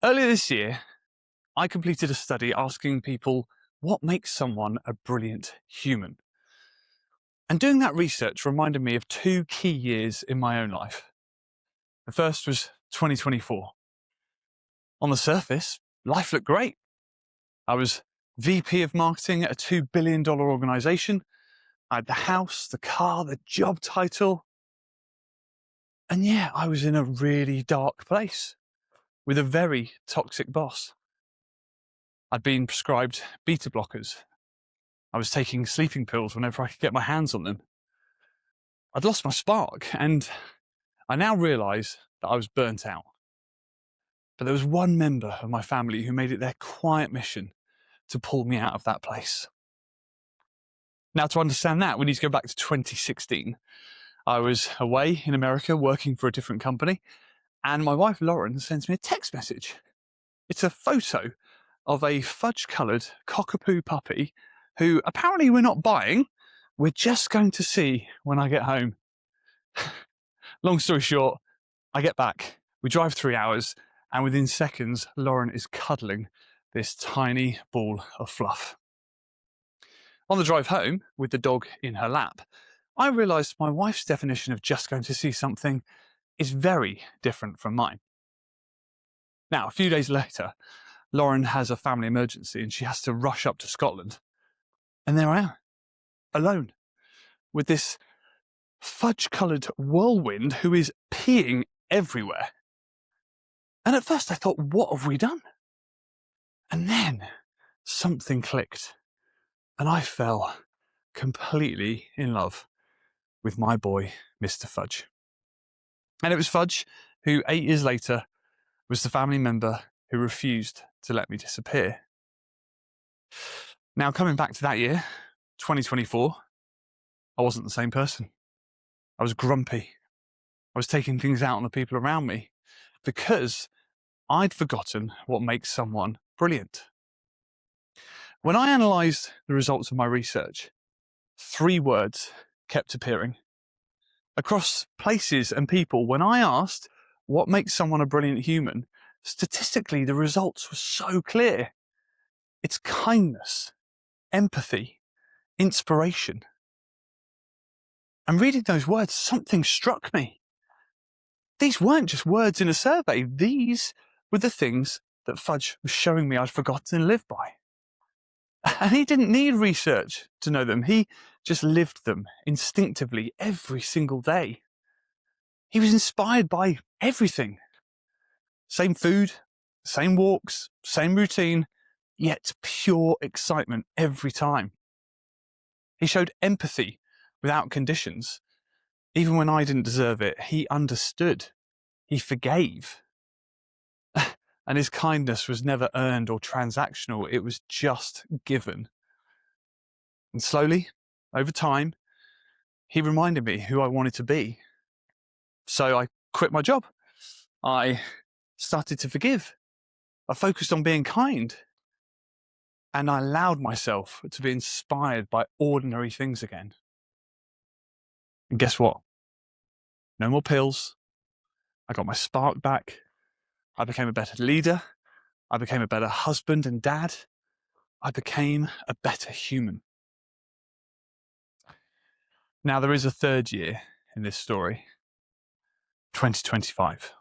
Earlier this year, I completed a study asking people what makes someone a brilliant human. And doing that research reminded me of two key years in my own life. The first was 2024. On the surface, life looked great. I was VP of marketing at a $2 billion organization. I had the house, the car, the job title. And yeah, I was in a really dark place with a very toxic boss. I'd been prescribed beta blockers. I was taking sleeping pills whenever I could get my hands on them. I'd lost my spark, and I now realise that I was burnt out. But there was one member of my family who made it their quiet mission to pull me out of that place. Now, to understand that, we need to go back to 2016. I was away in America working for a different company, and my wife Lauren sends me a text message. It's a photo of a fudge-coloured cockapoo puppy who apparently we're not buying, we're just going to see when I get home. Long story short, I get back, we drive 3 hours, and within seconds, Lauren is cuddling this tiny ball of fluff. On the drive home, with the dog in her lap, I realised my wife's definition of just going to see something is very different from mine. Now, a few days later, Lauren has a family emergency and she has to rush up to Scotland. And there I am, alone, with this fudge-coloured whirlwind who is peeing everywhere. And at first I thought, what have we done? And then something clicked and I fell completely in love with my boy, Mr Fudge. And it was Fudge who 8 years later was the family member who refused to let me disappear. Now, coming back to that year, 2024, I wasn't the same person. I was grumpy. I was taking things out on the people around me because I'd forgotten what makes someone brilliant. When I analysed the results of my research, 3 words kept appearing. Across places and people, when I asked what makes someone a brilliant human, statistically the results were so clear. It's kindness, empathy, inspiration. And reading those words, something struck me. These weren't just words in a survey. These were the things that Fudge was showing me I'd forgotten to live by. And he didn't need research to know them. He just lived them instinctively every single day. He was inspired by everything. Same food, same walks, same routine, yet pure excitement every time. He showed empathy without conditions. Even when I didn't deserve it, he understood. He forgave. And his kindness was never earned or transactional. It was just given. And slowly, over time, he reminded me who I wanted to be. So I quit my job. I started to forgive. I focused on being kind. And I allowed myself to be inspired by ordinary things again. And guess what? No more pills. I got my spark back. I became a better leader. I became a better husband and dad. I became a better human. Now, there is a third year in this story, 2025.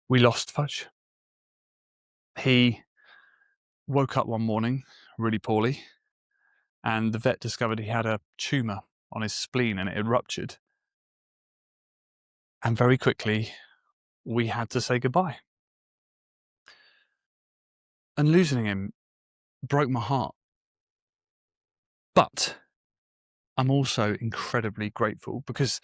We lost Fudge. He woke up one morning really poorly, and the vet discovered he had a tumour on his spleen and it had ruptured. And very quickly, we had to say goodbye. And losing him broke my heart. But I'm also incredibly grateful because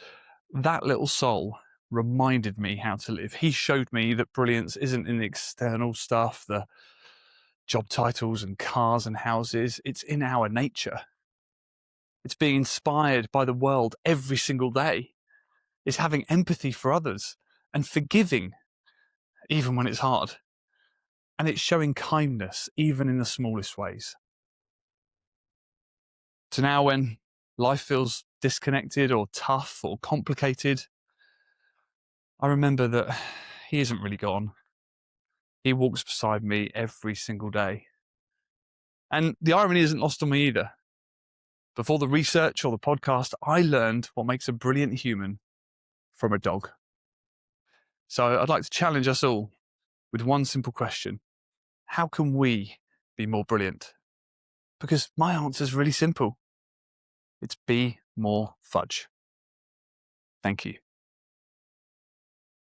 that little soul reminded me how to live. He showed me that brilliance isn't in the external stuff, the job titles and cars and houses. It's in our nature. It's being inspired by the world every single day. It's having empathy for others and forgiving even when it's hard. And it's showing kindness even in the smallest ways. So now when life feels disconnected or tough or complicated, I remember that he isn't really gone. He walks beside me every single day. And the irony isn't lost on me either. Before the research or the podcast, I learned what makes a brilliant human from a dog. So I'd like to challenge us all with one simple question. How can we be more brilliant? Because my answer is really simple. It's be more fudge. Thank you.